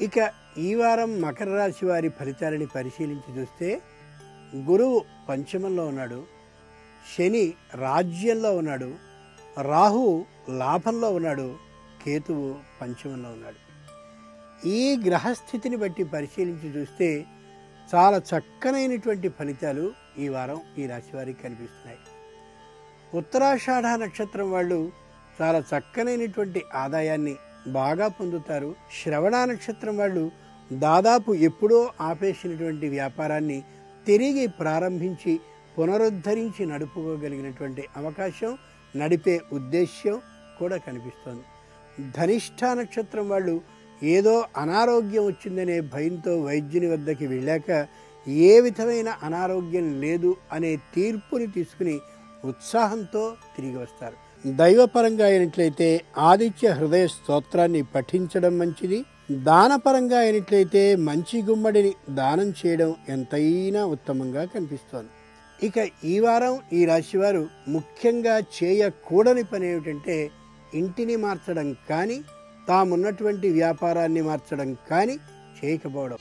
ఇక ఈ వారం మకర రాశి వారి ఫలితాలని పరిశీలించి చూస్తే గురువు పంచమంలో ఉన్నాడు, శని రాజ్యంలో ఉన్నాడు, రాహు లాభంలో ఉన్నాడు, కేతువు పంచమంలో ఉన్నాడు. ఈ గ్రహస్థితిని బట్టి పరిశీలించి చూస్తే చాలా చక్కనైనటువంటి ఫలితాలు ఈ వారం ఈ రాశి వారికి కనిపిస్తున్నాయి. ఉత్తరాషాఢ నక్షత్రం వాళ్ళు చాలా చక్కనైనటువంటి ఆదాయాన్ని బాగా పొందుతారు. శ్రవణ నక్షత్రం వాళ్ళు దాదాపు ఎప్పుడో ఆపేసినటువంటి వ్యాపారాన్ని తిరిగి ప్రారంభించి పునరుద్ధరించి నడుపుకోగలిగినటువంటి అవకాశం, నడిపే ఉద్దేశ్యం కూడా కనిపిస్తోంది. ధనిష్ఠ నక్షత్రం వాళ్ళు ఏదో అనారోగ్యం వచ్చిందనే భయంతో వైద్యుని వద్దకి వెళ్ళాక ఏ విధమైన అనారోగ్యం లేదు అనే తీర్పుని తీసుకుని ఉత్సాహంతో తిరిగి వస్తారు. దైవపరంగా అయినట్లయితే ఆదిత్య హృదయ స్తోత్రాన్ని పఠించడం మంచిది. దానపరంగా అయినట్లయితే మంచి గుమ్మడిని దానం చేయడం ఎంతైనా ఉత్తమంగా కనిపిస్తోంది. ఇక ఈ వారం ఈ రాశివారు ముఖ్యంగా చేయకూడని పని ఏమిటంటే ఇంటిని మార్చడం కానీ, తామున్నటువంటి వ్యాపారాన్ని మార్చడం కానీ చేయకపోవడం.